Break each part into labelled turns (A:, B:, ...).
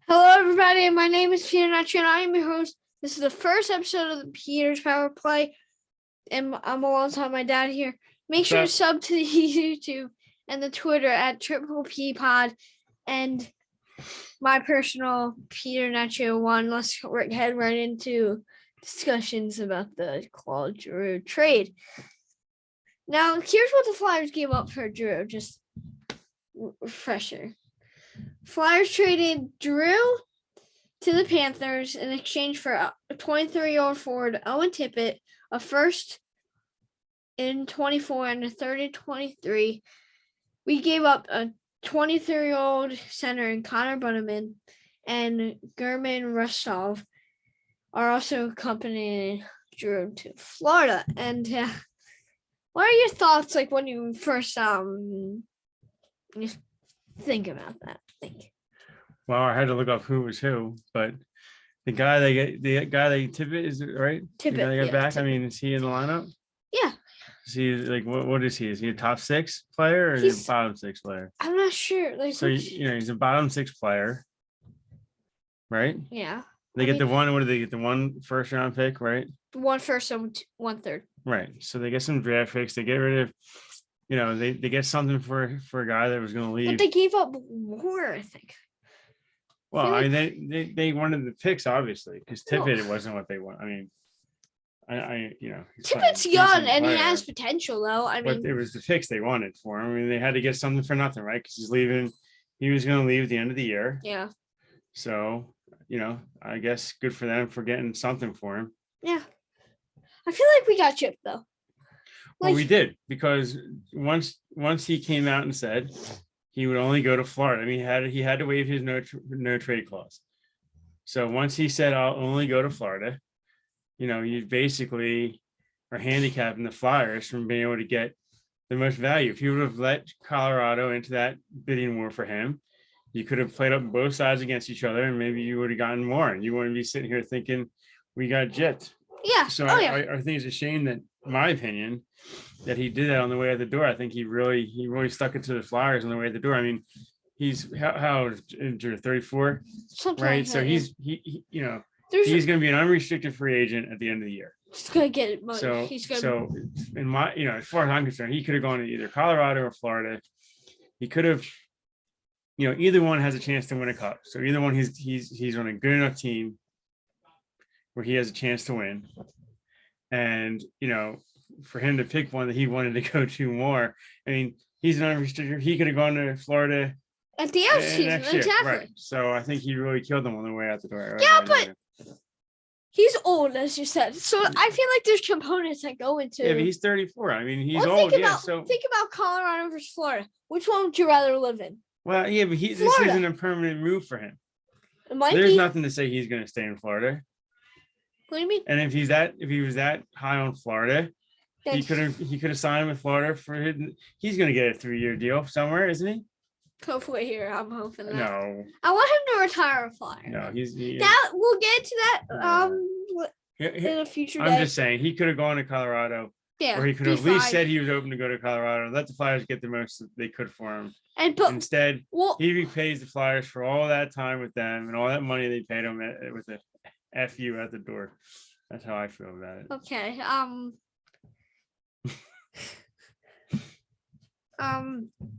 A: Hello, everybody. My name is Peter Naticchione. I am your host. This is the first episode of the Peter's Power Play, and I'm alongside my dad here. Make sure to sub to the YouTube and the Twitter at Triple P Pod, and my personal Peter Nacho one. Let's head right into discussions about the Claude Giroux trade. Now, here's what the Flyers gave up for Giroux. Just refresher. Flyers traded Giroux to the Panthers in exchange for a 23-year-old forward, Owen Tippett, a first in 24 and a third in 23. We gave up a 23-year-old center in Connor Bunnaman, and German Rostov are also accompanying Giroux to Florida. And what are your thoughts, like, when you first think about that?
B: Well, I had to look up who was who, but the guy Tippett is right.
A: Tippett,
B: the guy they got back.
A: Tippett.
B: I mean, is he in the lineup?
A: Yeah.
B: Is he like what is he? Is he a top six player or is he a bottom six player?
A: I'm not sure.
B: So he's a bottom six player, right?
A: Yeah.
B: They get the one. What do they get? The one first round pick, right?
A: One first and 1/3.
B: Right. So they get some draft picks. They get rid of. They get something for a guy that was going to leave.
A: But they gave up more, I think.
B: Well, I mean, they wanted the picks, obviously, because Tippett, it wasn't what they want. I mean,
A: Tippett's young and he has potential, though.
B: But it was the picks they wanted for him. I mean, they had to get something for nothing, right? Because he's leaving. He was going to leave at the end of the year.
A: Yeah.
B: So, I guess good for them for getting something for him.
A: Yeah. I feel like we got chipped, though.
B: Well, we did, because once he came out and said he would only go to Florida. I mean, he had to waive his no trade clause. So once he said I'll only go to Florida, you basically are handicapping the Flyers from being able to get the most value. If you would have let Colorado into that bidding war for him, you could have played up both sides against each other, and maybe you would have gotten more. And you wouldn't be sitting here thinking we got gypped.
A: Yeah.
B: So I think it's a shame that, in my opinion, that he did that on the way out the door. I think he really stuck it to the Flyers on the way out the door. I mean, he's how old is 34,
A: something
B: right?
A: Like
B: so
A: that,
B: he's going to be an unrestricted free agent at the end of the year.
A: He's going to get money.
B: So in my as far as I'm concerned, he could have gone to either Colorado or Florida. He could have, either one has a chance to win a cup. So either one, he's on a good enough team where he has a chance to win. And, for him to pick one that he wanted to go to more, I mean, he's an unrestricted. He could have gone to Florida
A: at the end season, exactly.
B: Right. So I think he really killed them on the way out the door.
A: Yeah, but he's old, as you said. So I feel like there's components that go into.
B: Yeah, but he's 34. I mean, he's old. Think
A: about Colorado versus Florida. Which one would you rather live in?
B: Well, yeah, but this isn't a permanent move for him. There's nothing to say he's going to stay in Florida.
A: What do you mean?
B: And if he was that high on Florida, he could have signed with Florida he's going to get a 3-year deal somewhere, isn't he?
A: Hopefully here. I'm hoping that.
B: No.
A: I want him to retire a Flyer.
B: No,
A: we'll get to that in a future day.
B: I'm just saying he could have gone to Colorado.
A: Yeah.
B: Or he could have at least said he was open to go to Colorado. Let the Flyers get the most that they could for him. Instead, he repays the Flyers for all that time with them and all that money they paid him with a FU at the door. That's how I feel about it.
A: Okay.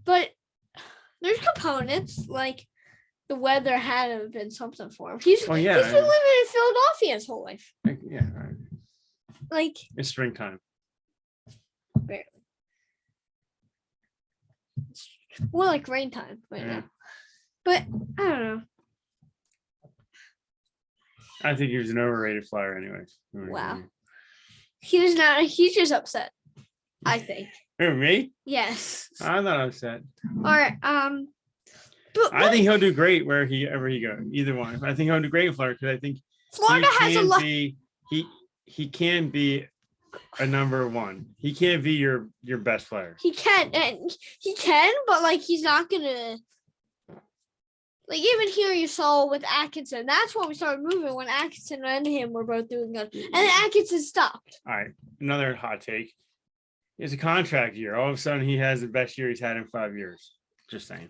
A: But there's components like the weather had to have been something for him. He's been living in Philadelphia his whole life.
B: Yeah, right.
A: Like
B: it's springtime.
A: Barely. It's more like rain time right now. But I don't know.
B: I think he was an overrated Flyer anyways.
A: Wow. He was not. He's just upset, I think.
B: Who, me?
A: Yes.
B: I'm not upset.
A: All right.
B: But I think he'll do great wherever he goes. Either one. I think he'll do great in Florida because I think
A: Florida has a lot.
B: He can be a number one. He can't be your best player.
A: He can, but like he's not gonna. Like even here you saw with Atkinson. That's when we started moving when Atkinson and him were both doing good. And then Atkinson stopped.
B: All right. Another hot take. It's a contract year. All of a sudden he has the best year he's had in 5 years. Just saying.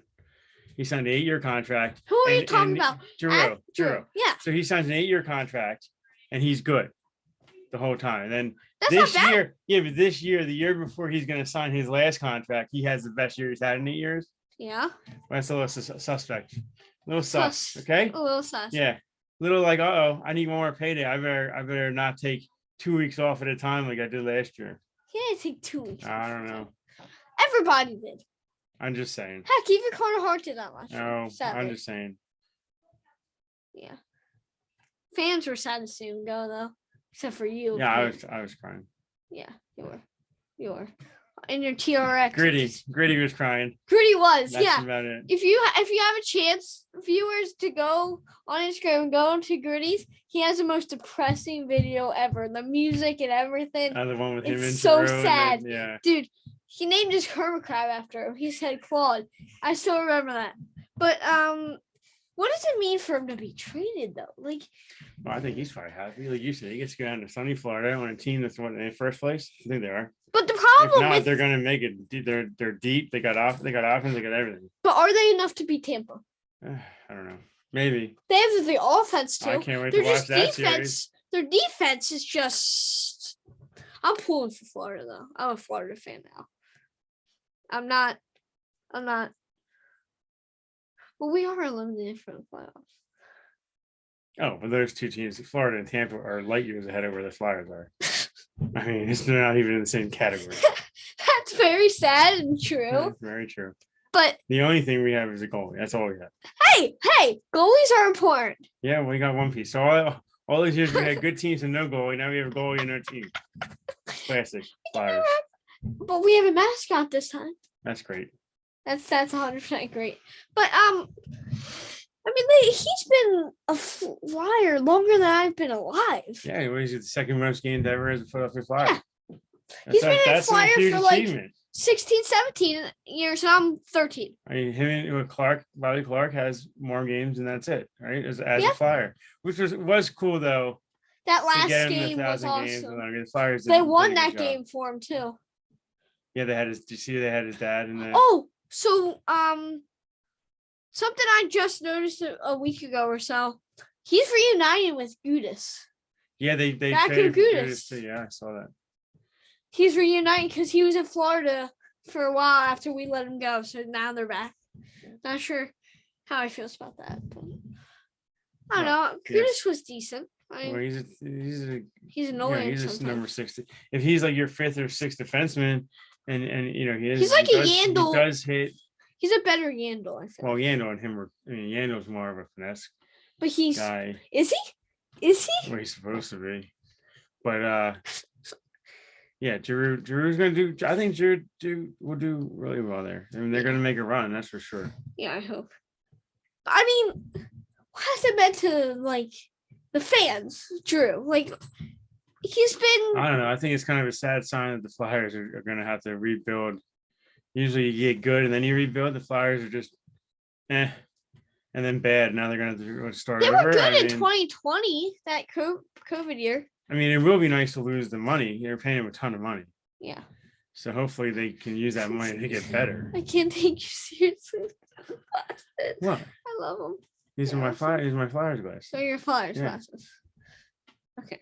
B: He signed an 8-year contract.
A: Who are you talking about?
B: Giroux.
A: Yeah.
B: So he signs an 8-year contract, and he's good the whole time. And then
A: That's
B: this
A: not bad.
B: year, yeah, but this year, the year before he's going to sign his last contract, he has the best year he's had in 8 years.
A: Yeah.
B: Well, that's a little suspect. A little sus. Okay.
A: A little sus.
B: Yeah. Little like, I need one more payday. I better not take 2 weeks off at a time like I did last year.
A: He didn't take 2 weeks.
B: I don't know.
A: Everybody did.
B: I'm just saying.
A: Heck, even Carter Hart did that last year.
B: No,
A: Sadly.
B: I'm just saying.
A: Yeah. Fans were sad to see him go though, except for you.
B: Yeah, I was crying.
A: Yeah, you were. In your TRX.
B: Gritty was crying.
A: Gritty was.
B: That's
A: yeah.
B: about it.
A: If you have a chance, viewers, to go on Instagram and go to Gritty's, he has the most depressing video ever. The music and everything.
B: The one with him
A: It's
B: and
A: so
B: Giroux
A: sad.
B: then, yeah.
A: Dude, he named his hermit crab after him. He said Claude. I still remember that. But what does it mean for him to be traded though? Like,
B: well, I think he's probably happy. Like you said, he gets to go down to sunny Florida on a team that's what in first place. I think they are.
A: but the
B: If
A: problem
B: not,
A: with
B: they're gonna make it. They're deep. They got offense. They got everything.
A: but are they enough to beat Tampa?
B: I don't know. Maybe.
A: They have the offense too.
B: I can't wait
A: They're
B: to watch
A: just
B: that
A: defense.
B: series.
A: Their defense is just. I'm pulling for Florida though. I'm a Florida fan now. I'm not. Well, we are eliminated from the playoffs.
B: Oh, but those two teams, Florida and Tampa, are light years ahead of where the Flyers are. I mean, they're not even in the same category.
A: That's very sad and true.
B: That's very true.
A: But
B: The only thing we have is a goalie. That's all we have.
A: hey, goalies are important.
B: Yeah, we got one piece. So all these years we had good teams and no goalie. Now we have a goalie and no team. Classic Flyers.
A: But we have a mascot this time.
B: That's great.
A: That's 100% great. But I mean, he's been a Flyer longer than I've been alive.
B: Yeah, he was the second most games ever as a Philadelphia Flyer.
A: Yeah. He's been a Flyer for like
B: achievement.
A: 16, 17 years, and I'm 13.
B: I mean, him and Bobby Clark has more games, and that's it, right? As
A: Yeah.
B: a Flyer, which was cool though.
A: That
B: To
A: last
B: get him to
A: game was
B: 1,000 games,
A: awesome.
B: and, the Flyers
A: They
B: did
A: won
B: a
A: that
B: good job.
A: game for him too.
B: Yeah, they had his. Do you see they had his dad in there?
A: Oh, so something I just noticed a week ago or so. He's reuniting with Gudis.
B: Yeah, they
A: Back in
B: traded for
A: Gudis.
B: Gudis too. Yeah, I saw that.
A: He's reuniting because he was in Florida for a while after we let him go. So now they're back. Not sure how I feel about that. But I don't know. Gudis was decent.
B: Well, he's
A: He's
B: yeah,
A: annoying.
B: he's just
A: sometimes.
B: number 60. If he's like your 5th or 6th defenseman, and you know
A: He's like a Yandel.
B: He does hit.
A: He's a better Yandel, I think.
B: Well, Yandel and him were. I mean, Yandel's more of a finesse
A: But he's
B: guy.
A: is he? Is he?
B: Where he's supposed to be, but yeah, Giroux's gonna do. I think Giroux will do really well there. I mean, they're gonna make a run, that's for sure.
A: Yeah, I hope. I mean, what has it meant to like the fans, Drew? Like he's been.
B: I don't know. I think it's kind of a sad sign that the Flyers are gonna have to rebuild. Usually, you get good and then you rebuild. The Flyers are just, and then bad. Now they're gonna start
A: They
B: over.
A: were good
B: I
A: in
B: mean,
A: 2020, that COVID year.
B: I mean, it will be nice to lose the money. They're paying them a ton of money,
A: Yeah.
B: so hopefully they can use that money to get better.
A: I can't take you seriously.
B: What?
A: I love them.
B: These are my Flyers. These are my Flyers glass.
A: So your Flyers
B: Yeah.
A: glasses. Okay.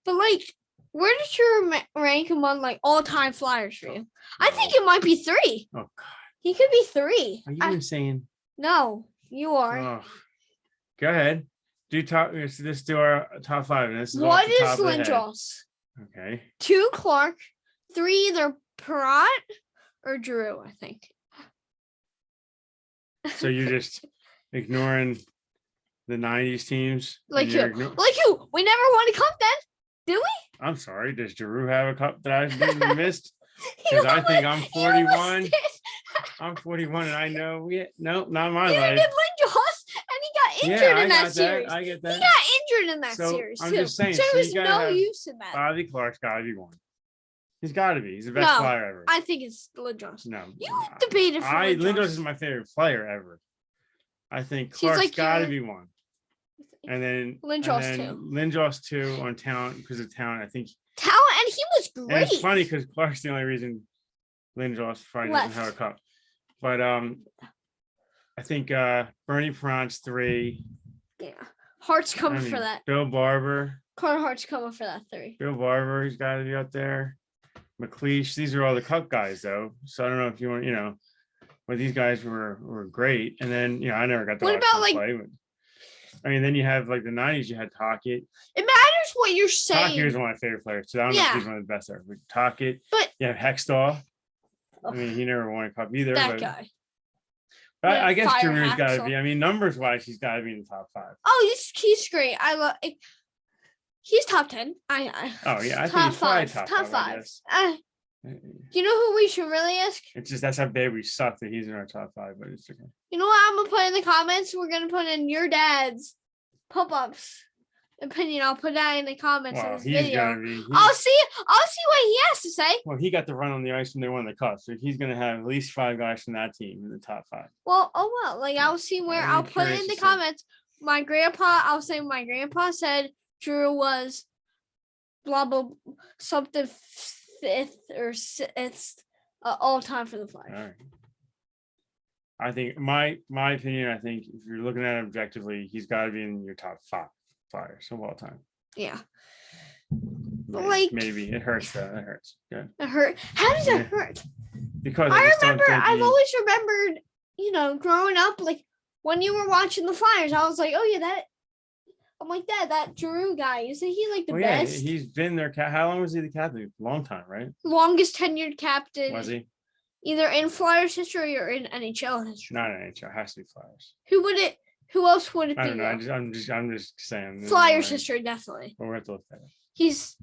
A: But like, where did you rank him on like all-time Flyers for you? I think it might be 3.
B: Oh God,
A: He could be 3.
B: are you insane?
A: No, you are.
B: Oh, go ahead. Do top. Let's do our top 5. And this is
A: What
B: off the
A: is
B: top of the head.
A: Lindros?
B: Okay.
A: 2 Clark, 3 either Perrot or Giroux, I think.
B: So you're just ignoring the 90s teams?
A: Like
B: and
A: who?
B: you're
A: Like who? We never won a cup then, did we?
B: I'm sorry. Does Giroux have a cup that I didn't missed?
A: He
B: Because I think I'm
A: almost- he almost
B: 41.
A: did.
B: I'm 41, and I know. No, not my
A: Neither
B: life.
A: did Lindros, and he got injured
B: I
A: in
B: got
A: that series.
B: I get
A: He
B: that.
A: got injured in that
B: So,
A: series
B: I'm
A: too.
B: just saying,
A: so
B: so
A: there
B: you
A: was
B: gotta
A: no
B: have
A: use in that.
B: Bobby Clark's got to be one. He's got to be. He's the best
A: No,
B: Flyer ever.
A: I think it's Lindros.
B: No,
A: You debated for Lindros.
B: Lindros is my favorite player ever. I think
A: He's
B: Clark's
A: like
B: got to
A: your-
B: be one. And then
A: Lindros
B: and then
A: too.
B: Lindros 2 on talent because of talent. I think.
A: Talent, and he was
B: And
A: great.
B: it's funny because Clark's the only reason Lindros probably doesn't have a
A: Left.
B: cup. But I think Bernie Pranc's 3.
A: Yeah. Hart's coming
B: I mean,
A: for that.
B: Bill Barber.
A: Carter Hart's coming for that 3.
B: Bill Barber, he's got to be up there. McLeish, these are all the Cup guys, though. So I don't know if you want, but these guys were great. And then, I never got to
A: What
B: watch
A: about,
B: them
A: like-
B: play. But, I mean, then you have like the 90s, you had Tockett.
A: It matters what you're
B: Tockett
A: saying.
B: was one of my favorite players. So I don't know if he's one of the best ever. But Tockett,
A: But
B: you have Hextall. I mean, he never won a cup either.
A: that
B: but
A: guy.
B: I guess
A: Fire
B: Giroux's got to
A: Hextall.
B: be. I mean, numbers wise, he's got to be in the top 5.
A: Oh, he's great. I love. He's top 10.
B: Oh yeah, I think
A: top
B: he's probably
A: 5.
B: top 5. I guess.
A: You know who we should really ask?
B: It's just that's how bad we suck that he's in our top 5. But it's okay.
A: You know what I'm gonna put in the comments? We're gonna put in your dad's pop-ups opinion. I'll put that in the comments
B: Well,
A: of this
B: he's
A: video.
B: gonna be.
A: I'll see what he has to say.
B: Well, he got to run on the ice when they won the cup, so he's gonna have at least 5 guys from that team in the top 5.
A: Well, like I'll see where
B: I'm
A: I'll put it
B: curious
A: in the
B: to see.
A: comments. I'll say my grandpa said Drew was blah blah something 5th or 6th all time for the Flyers.
B: All right. I think my opinion. I think if you're looking at it objectively, he's got to be in your top 5 Flyers of all time.
A: Yeah.
B: Maybe it hurts though. It hurts. Yeah.
A: It hurt. How does it hurt?
B: Because
A: I
B: just don't
A: remember.
B: think
A: I've always remembered. Growing up, like when you were watching the Flyers, I was like, oh yeah, that. I'm like that Giroux guy. Isn't he like the best?
B: He's been their how long was he the captain? Long time, right?
A: Longest tenured captain.
B: Was he?
A: Either in Flyers history or in NHL history.
B: Not in NHL. It has to be Flyers.
A: Who else would it be?
B: I don't know. I'm just saying.
A: Flyers history, definitely.
B: But we're have to look that up.
A: He's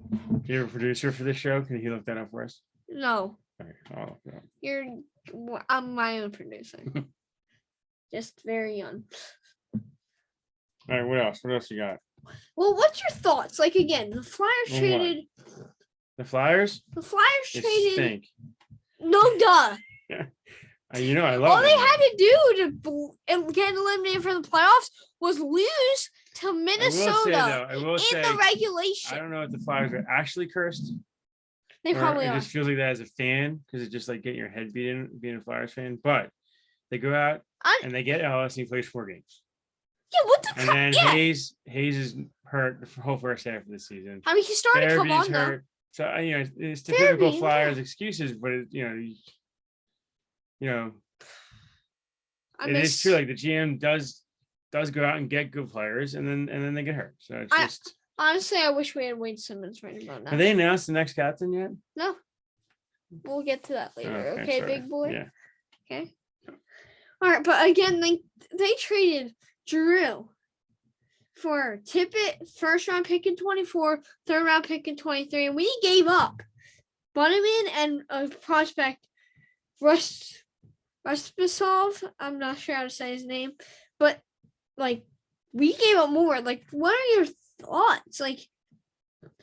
B: You're a producer for this show. Can he look that up for us?
A: no.
B: Okay. Oh,
A: I'm my own producer. Just very young.
B: all right. What else? What else you got?
A: Well, what's your thoughts? Like again, the Flyers
B: On what?
A: traded.
B: The Flyers?
A: The Flyers
B: They
A: traded.
B: stink.
A: No, duh.
B: I love
A: All they
B: them.
A: had to do to get eliminated from the playoffs was lose to Minnesota
B: I will
A: in
B: say,
A: the
B: I
A: regulation.
B: don't know if the Flyers are actually cursed.
A: They
B: or
A: probably
B: it
A: are.
B: just feels like that as a fan because it's just like getting your head beaten being a Flyers fan. But they go out and they get Ellis and he plays 4 games.
A: Yeah, what the
B: And
A: crap?
B: then
A: Yeah.
B: Hayes is hurt the whole first half of the season.
A: I mean, he started to come
B: Farabee's
A: on though.
B: hurt. So it's the typical
A: Farabee,
B: Flyers
A: yeah.
B: excuses, but it
A: I
B: is
A: miss.
B: true. Like the GM does go out and get good players, and then they get hurt. So it's just.
A: Honestly, I wish we had Wade Simmons right about now.
B: Have they announced the next captain yet?
A: No. We'll get to that later. Okay,
B: sorry.
A: big boy.
B: Yeah.
A: Okay. All right, but again, they traded Giroux for Tippett, 1st round pick in 24, 3rd round pick in 23, and we gave up Bunneman and a prospect, Rustbisov. I'm not sure how to say his name, but we gave up more. Like, what are your thoughts? Like,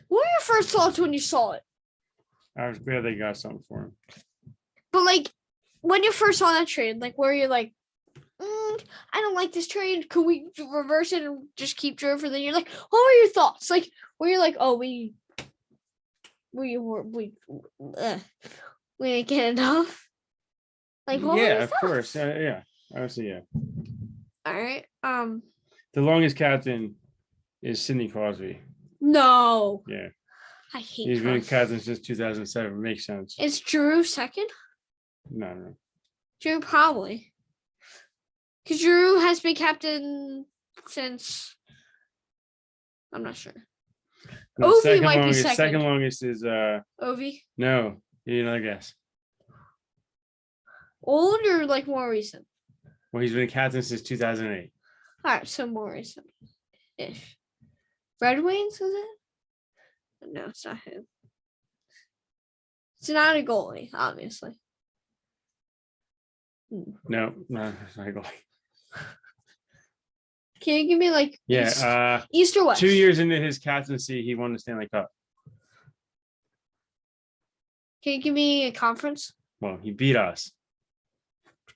A: what were your first thoughts when you saw it?
B: I was glad they got something for him.
A: But when you first saw that trade, were you like, I don't like this trade. Could we reverse it and just keep Drew for the year? Like, what were your thoughts? Were you like, oh, we didn't get enough? What were your
B: of
A: thoughts?
B: course. Yeah, obviously, yeah.
A: All right.
B: The longest captain is Sidney Crosby.
A: No.
B: Yeah,
A: I hate.
B: he's been
A: Crosby.
B: captain since 2007. Makes sense.
A: Is Drew second?
B: No.
A: Drew probably. Because Drew has been captain since. I'm not sure.
B: No,
A: Ovi might be second.
B: Second longest is
A: Ovi.
B: no. Give you another guess.
A: Old or more recent?
B: Well, he's been captain since 2008.
A: All right, so more recent-ish. Red Wings, was it? No, it's not him. It's not a goalie, obviously.
B: No, it's not a goalie.
A: Can you give me
B: Yeah,
A: East or West?
B: 2 years into his captaincy, he won the Stanley Cup.
A: Can you give me a conference?
B: Well, he beat us.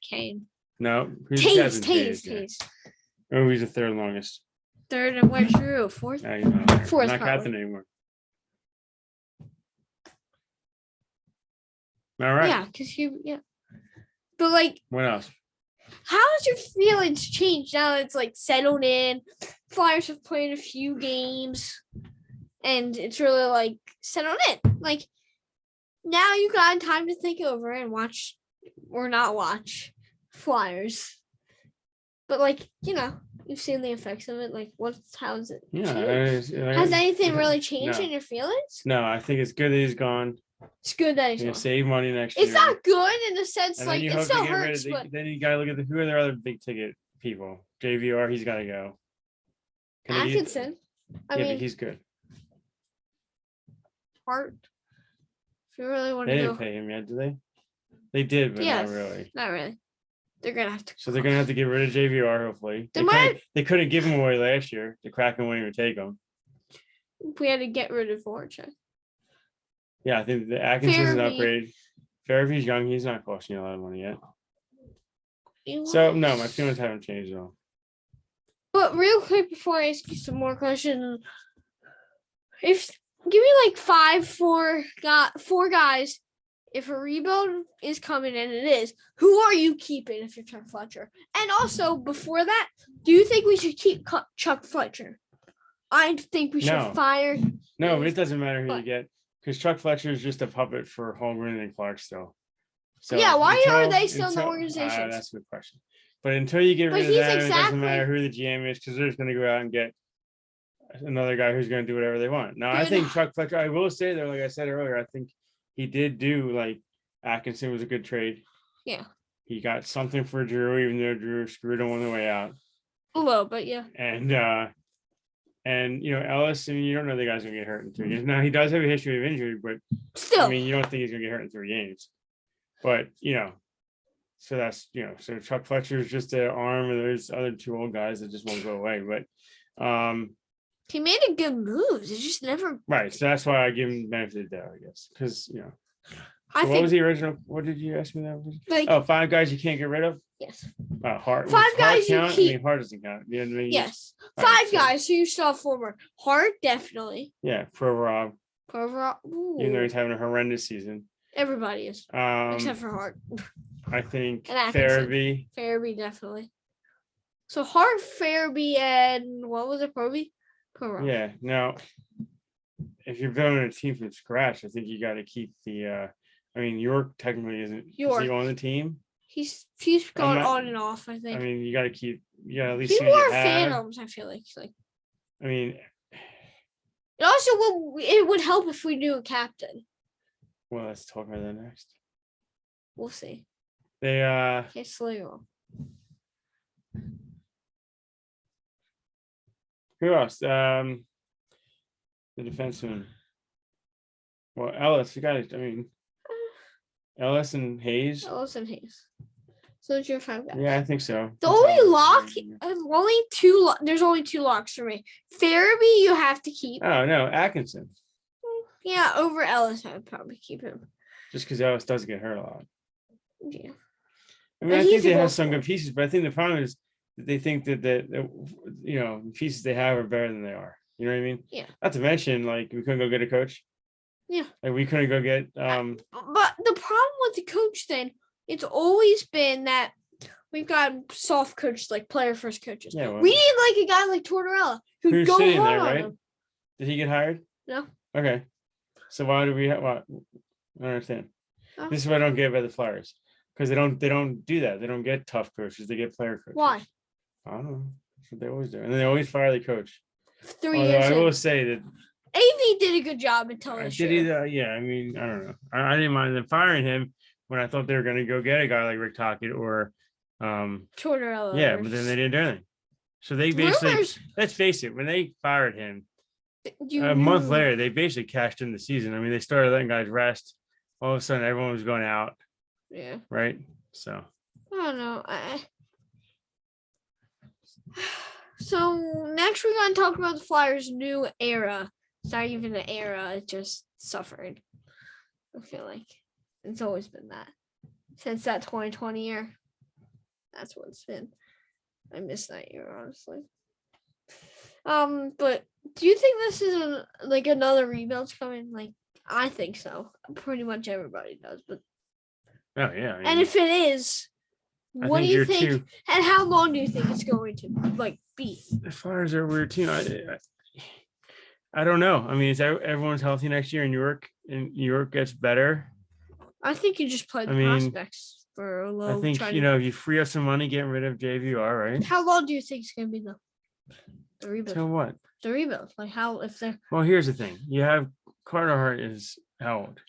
A: Kane.
B: No, who's the captain?
A: Taze.
B: Oh, he's the 3rd longest.
A: 3rd, and where's Drew? 4th?
B: No, he's not there.
A: Fourth,
B: Not
A: probably.
B: captain anymore. All right.
A: Yeah, because But
B: What else?
A: How has your feelings changed now that it's like settled in? Flyers have played a few games and it's really like settled in. Like now you got time to think over and watch or not watch Flyers. But like, you've seen the effects of it. Like how's it changed? Has anything really changed in your feelings?
B: No, I think it's good that he's gone.
A: It's good that he's
B: gonna
A: gone.
B: save money next year.
A: It's not good in the sense
B: and
A: like it still hurts, but
B: then you gotta look at who are their other big ticket people. JVR, he's gotta go.
A: Atkinson. I mean,
B: but he's good.
A: Hart. If you really want
B: They
A: to
B: didn't pay him yet, did they? They did, but not really.
A: Not really. They're gonna have to.
B: So they're gonna have to get rid of JVR. Hopefully, they couldn't give him away last year. The Kraken wouldn't even take him.
A: We had to get rid of Voracek.
B: Yeah, I think the Atkinson's an upgrade. Farabee's young. He's not costing you a lot of money yet. So no, my feelings haven't changed at all.
A: But real quick before I ask you some more questions, give me like four guys. If a rebuild is coming, and it is, who are you keeping if you're Chuck Fletcher? And also before that, do you think we should keep Chuck Fletcher? I think we should fire.
B: No, but it doesn't matter who you get because Chuck Fletcher is just a puppet for Holmgren and Clark still. So
A: yeah, why are they still in the organization?
B: That's a good question. But until you get rid of them, it doesn't matter who the GM is because they're just going to go out and get another guy who's going to do whatever they want. Now, I think Chuck Fletcher, I will say though, like I said earlier, I think he did do like Atkinson was a good trade.
A: Yeah.
B: He got something for Giroux, even though Giroux screwed him on the way out.
A: A little bit, yeah.
B: And Ellis, I mean, you don't know the guy's gonna get hurt in 3 games. Now he does have a history of injury, but
A: still,
B: I mean, you don't think he's gonna get hurt in 3 games. But so that's so Chuck Fletcher is just an arm, and there's other 2 old guys that just won't go away. But
A: he made a good moves. It's just never
B: right. So that's why I give him the benefit of the doubt, I guess, because
A: I think,
B: what was the original? What did you ask me that?
A: Like,
B: 5 guys you can't get rid of.
A: Yes.
B: Hart.
A: 5 guys you keep.
B: I mean, Hart doesn't count. You know what I mean?
A: Yes. 5 guys who you saw former. Hart definitely.
B: Yeah, Provorov.
A: Ooh.
B: Even though he's having a horrendous season.
A: Everybody is. Except for Hart.
B: I think Farabee.
A: Farabee definitely. So Hart, Farabee, and what was it? Provorov.
B: Yeah. Now, if you're building a team from scratch, I think you got to keep the. I mean, York technically isn't. Is he on the team? He's
A: gone on and off, I think.
B: I mean, you got to keep. You got to at least.
A: He's more Phantoms, I feel like.
B: I mean.
A: It also it would help if we knew a captain.
B: Well, let's talk about that next.
A: We'll see.
B: They
A: Can't slow.
B: Who else? The defenseman. Well, Ellis, you guys. I mean, Ellis and Hayes. So it's your 5 guys.
A: Yeah,
B: I think so.
A: The only lock, there's only 2 locks for me. Farabee, you have to keep.
B: Oh no, Atkinson.
A: Yeah, over Ellis, I would probably keep him.
B: Just because Ellis does get hurt a lot.
A: Yeah.
B: I mean, I think they have some good pieces, but I think the problem is that they think that the pieces they have are better than they are. You know what I mean?
A: Yeah.
B: Not to mention, like, we couldn't go get a coach.
A: Yeah.
B: Like, we couldn't go get.
A: But the problem with the coach thing, it's always been that we've got soft coaches, like player first coaches. Yeah, well, we need like a guy like Tortorella who's go hard there, right? Him.
B: Did he get hired?
A: No.
B: Okay. So why do we have what? I don't understand. This is what I don't get about the Flyers. Because they don't do that. They don't get tough coaches. They get player coaches.
A: Why?
B: I don't know. That's what they always do. And then they always fire the coach.
A: 3 years.
B: I will say that
A: AV did a good job until this year.
B: Yeah, I mean, I don't know. I didn't mind them firing him when I thought they were going to go get a guy like Rick Tocchet or
A: Tortorella.
B: Yeah, but then they didn't do anything. So they basically, let's face it, when they fired him, a month later, they basically cashed in the season. I mean, they started letting guys rest. All of a sudden, everyone was going out.
A: Yeah.
B: Right? So.
A: I don't know. So next we're going to talk about the Flyers' new era. It's not even an era. It just suffered. I feel like it's always been that. Since that 2020 year. That's what it's been. I miss that year, honestly. But do you think this is another rebuild's coming? Like, I think so. Pretty much everybody does, but
B: oh yeah. I mean,
A: and if it is,
B: I
A: What do
B: think
A: you
B: year
A: think?
B: two.
A: And how long do you think it's going to be?
B: The Flyers are a weird team. I don't know. I mean, is everyone's healthy next year, and New York gets better?
A: I think you just play the prospects for a little.
B: I think if you free up some money, getting rid of JVR, right?
A: How long do you think it's going to be the rebuild?
B: So what?
A: The rebuild, like how if they're.
B: Well, here's the thing: you have Carter Hart is how old?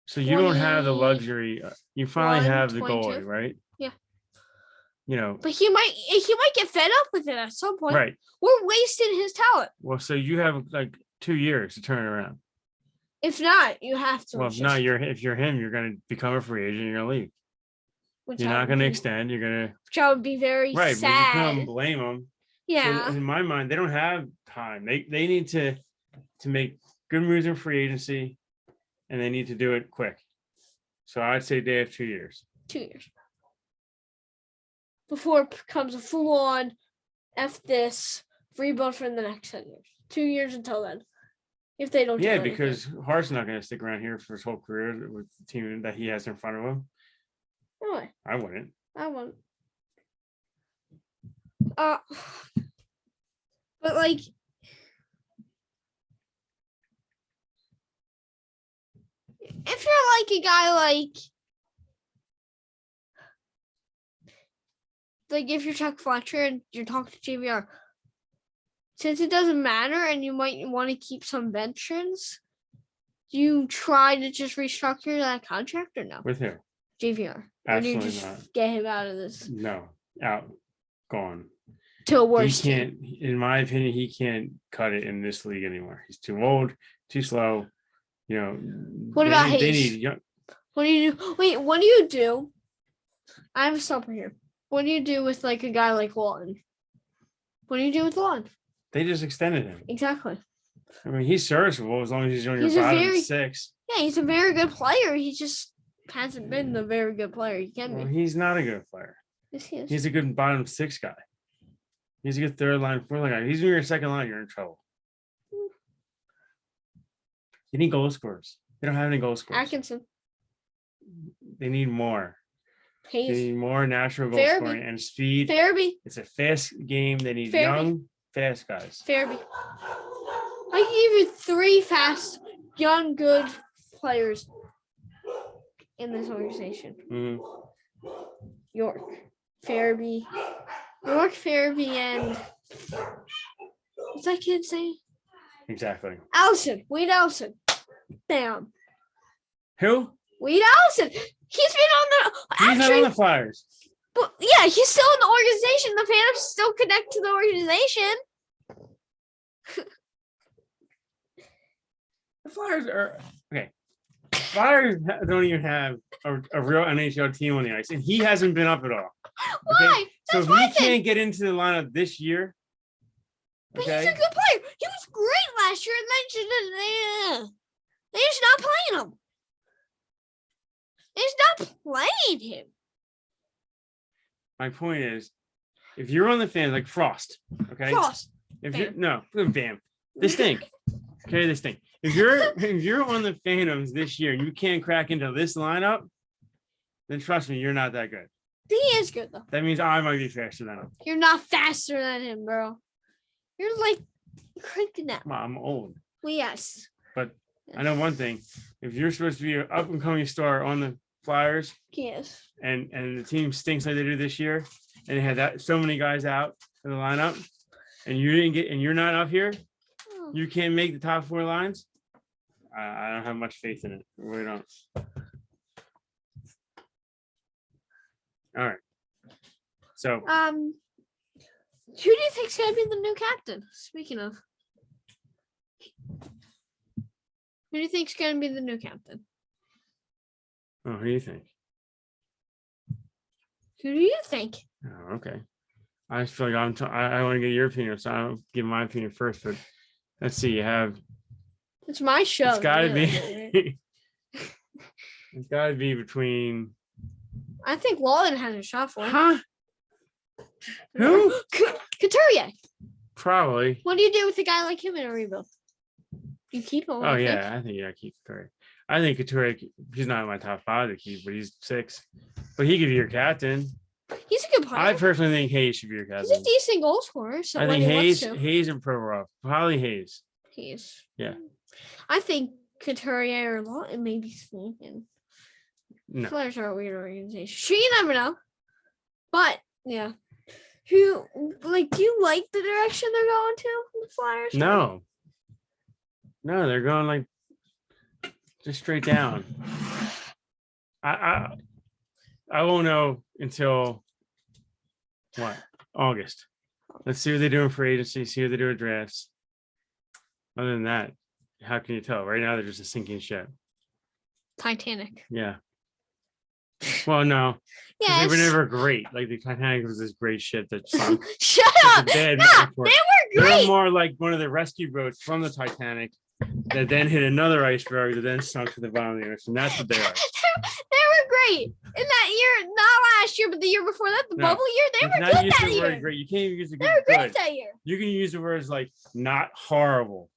B: So you don't have the luxury. You finally have the
A: 22?
B: goalie, right?
A: Yeah.
B: But
A: he might get fed up with it at some point.
B: Right.
A: We're wasting his talent.
B: Well, so you have like 2 years to turn it around.
A: If not, you have to.
B: Well, if you're him, you're going to become a free agent. You're going to leave. You're not going to extend. You're going to.
A: Which I would be very
B: right,
A: sad.
B: But you can't blame them.
A: Yeah.
B: In my mind, they don't have time. They need to make good moves in free agency, and they need to do it quick. So I'd say they have 2 years.
A: 2 years. Before it becomes a full-on F this rebuild for the next 10 years. 2 years until then. If they don't do anything.
B: Because Hart's not going to stick around here for his whole career with the team that he has in front of him.
A: No way.
B: I wouldn't.
A: I wouldn't. But like if you're like a guy like if you're Chuck Fletcher and you're talking to JVR, since it doesn't matter and you might want to keep some veterans, do you try to just restructure that contract or no?
B: With who?
A: JVR.
B: Absolutely
A: or do you just
B: not.
A: Get him out of this?
B: No, out, gone.
A: To a worse
B: He can't, in my opinion, he can't cut it in this league anymore. He's too old, too slow.
A: What about Hayes?
B: They need young.
A: What do you do? Wait, what do you do? I have a stopper here. What do you do with like a guy like Lawton? What do you do with Lawton?
B: They just extended him.
A: Exactly.
B: I mean, he's serviceable as long as he's on your bottom six.
A: Yeah, he's a very good player. He just hasn't been the very good player he can be.
B: He's not a good player.
A: Yes, he is.
B: He's a good bottom six guy. He's a good third line, fourth line guy. He's in your second line, you're in trouble. You need goal scorers. They don't have any goal scorers.
A: Atkinson.
B: They need more.
A: Hayes.
B: They need more natural goal scoring and speed.
A: Farabee.
B: It's a fast game. They need young, fast guys.
A: Farabee. I give you 3 fast, young, good players in this organization.
B: Mm-hmm.
A: York, Farabee, and what's that kid saying?
B: Exactly.
A: Wade Allison. Bam.
B: Who?
A: Wade Allison. He's
B: not on the Flyers.
A: But yeah, he's still in the organization. The Phantoms still connect to the organization.
B: The Flyers are okay. Flyers don't even have a real NHL team on the ice, and he hasn't been up at all. Okay?
A: Why?
B: So if he can't get into the lineup this year,
A: but he's a good player. He was great last year, and they just not playing him. They just not playing him.
B: My point is, if you're on the fans like Frost, okay?
A: Frost.
B: If you're Bam. This thing. Okay, this thing. If you're on the Phantoms this year and you can't crack into this lineup, then trust me, you're not that good.
A: He is good though.
B: That means I might be faster than him.
A: You're not faster than him, bro. You're like cranking that.
B: Well, I'm old.
A: Well, yes.
B: But I know one thing. If you're supposed to be an up and coming star on the Flyers,
A: yes,
B: and the team stinks like they do this year, and they had so many guys out in the lineup, and you're not up here, you can't make the top 4 lines. I don't have much faith in it. I really don't. All right. So
A: who do you think's gonna be the new captain? Speaking of, who do you think's gonna be the new captain?
B: who do you think?
A: Who do you think?
B: Oh, okay. I just feel like I want to get your opinion, so I'll give my opinion first. But let's see. You have.
A: It's my show.
B: It's got to be. It's got to be between.
A: I think Lawton has a shot for it.
B: Huh? Who?
A: Couturier.
B: Probably.
A: What do you do with a guy like him in a rebuild? You keep him.
B: Oh yeah, I think keep Curry. I think Couturier, he's not in my top 5 to keep, but he's 6. But he could be your captain.
A: He's a good player.
B: I personally think Hayes should be your
A: He's
B: captain.
A: a decent goal scorer. So
B: I
A: when
B: think
A: he wants
B: Hayes and Provorov. Probably Hayes.
A: Hayes.
B: Yeah.
A: I think Couturier or Lawton maybe sneaking.
B: No.
A: Flyers are a weird organization. Sure, you never know. But yeah. Do you like the direction they're going to, the Flyers?
B: No. No, they're going like just straight down. I won't know until what? August. Let's see what they're doing for agency, see what they're doing drafts. Other than that, how can you tell? Right now they're just a sinking ship.
A: Titanic.
B: Yeah. Well, no.
A: Yeah.
B: They were never great. Like the Titanic was this great ship that sunk.
A: Shut up.
B: No, they
A: were
B: They
A: great.
B: were more like one of the rescue boats from the Titanic that then hit another iceberg that then sunk to the bottom of the ocean. That's what they are.
A: They were great in that year, not last year, but the year before that, the
B: No,
A: bubble year. They were
B: Not
A: good
B: use
A: that
B: the
A: year.
B: word great. You can't even use the
A: They were
B: good.
A: great that year.
B: You can use the words like not horrible.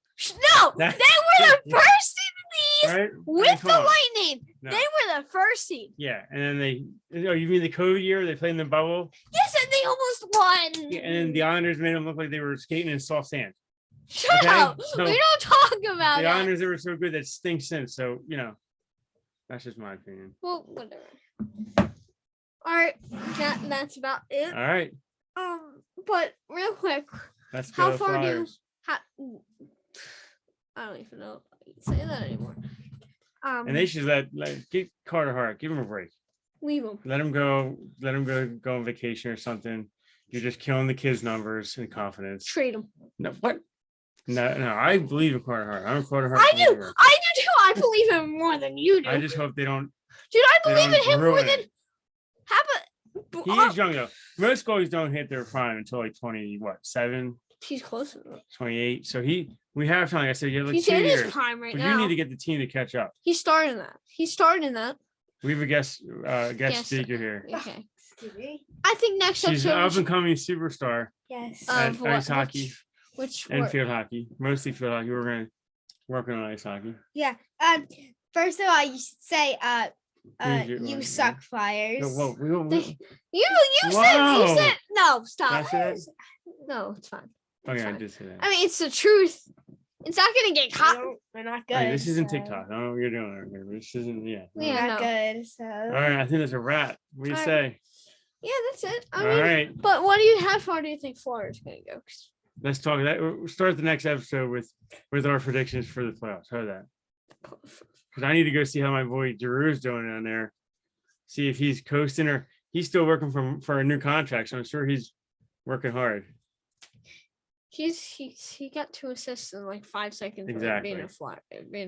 A: No, they
B: That-
A: were the first seed in the East
B: Right?
A: with
B: Come
A: the
B: on.
A: Lightning.
B: No.
A: They were the first seed.
B: Yeah, and then oh, you mean the COVID year? They played in the bubble?
A: Yes, and they almost won.
B: Yeah, and then the Islanders made them look like they were skating in soft sand.
A: Shut
B: Okay,
A: up.
B: so
A: We don't talk about
B: The
A: that.
B: Islanders, they were so good that stinks since. So, that's just my opinion.
A: Well, whatever. All right, that's about it.
B: All right.
A: But real quick,
B: Let's
A: how
B: go
A: far
B: Flyers.
A: I don't even know if I can say that anymore.
B: And they should give Carter Hart, give him a break.
A: Leave them.
B: Let him go on vacation or something. You're just killing the kids' numbers and confidence.
A: Trade them.
B: No, what? No, I believe in Carter Hart. I'm a Carter Hart.
A: I do.
B: believer.
A: I do too. I believe in him more than you do.
B: I just hope they don't.
A: Dude, I
B: they
A: believe in
B: don't
A: him more
B: ruin
A: than
B: it.
A: have
B: He
A: a.
B: is young though. Most goalies don't hit their prime until like 7,
A: He's close enough.
B: 28. So we have time. Like I said, you have like
A: He's
B: 2
A: in
B: years.
A: his prime right
B: But
A: now.
B: you need to get the team to catch up.
A: He's starting that. He's starting that.
B: We have a guest
A: Yes.
B: speaker here.
A: Okay.
C: Excuse me.
A: I think next
B: She's an
A: episode.
B: up and coming superstar
C: Yes.
B: at
A: what-
B: ice hockey
A: Which
B: and
A: word?
B: field hockey. Mostly field hockey. We're going to work on ice hockey.
C: Yeah. First of all, you should say you
B: Right,
C: suck, Flyers.
B: No, whoa, we don't.
A: They- You
B: Whoa.
A: said no. Stop.
B: Did I say that?
A: No, it's fine.
B: Oh yeah, I
A: fine.
B: did say that.
A: I mean, it's the truth. It's not gonna get caught.
C: We're not good.
B: Hey, this isn't
C: so-
B: TikTok. I don't know what you're doing over here. This isn't. Yeah.
C: We're
A: Yeah,
C: not
A: no.
C: good. So.
B: All right. I think that's a wrap. What do you
A: All
B: say?
A: Yeah, that's it. I
B: All
A: mean,
B: right.
A: but what do you? How far do you think Florida's gonna go? 'Cause
B: Let's talk that. We'll start the next episode with our predictions for the playoffs. How that? Because I need to go see how my boy Giroux is doing down there. See if he's coasting or he's still working for a new contract. So I'm sure he's working hard.
A: he got 2 assists in like 5 seconds. of
B: Exactly.
A: being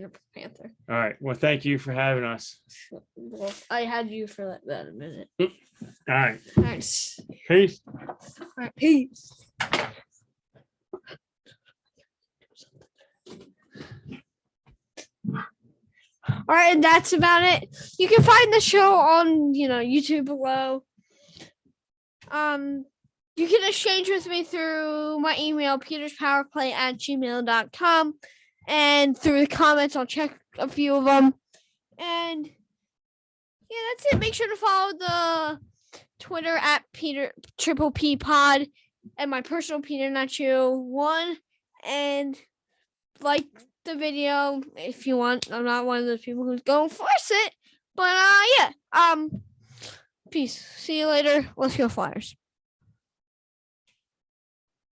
A: a Panther.
B: All right. Well, thank you for having us.
A: Well, I had you for that a minute.
B: All right.
A: Nice.
B: Peace.
A: All right, peace. All right, and that's about it. You can find the show on, YouTube below. You can exchange with me through my email, peterspowerplay@gmail.com, and through the comments. I'll check a few of them. And yeah, that's it. Make sure to follow the Twitter at P Pod and my personal Peter Nacho 1, and like the video if you want. I'm not one of those people who's going to force it, but yeah. Peace. See you later. Let's go Flyers.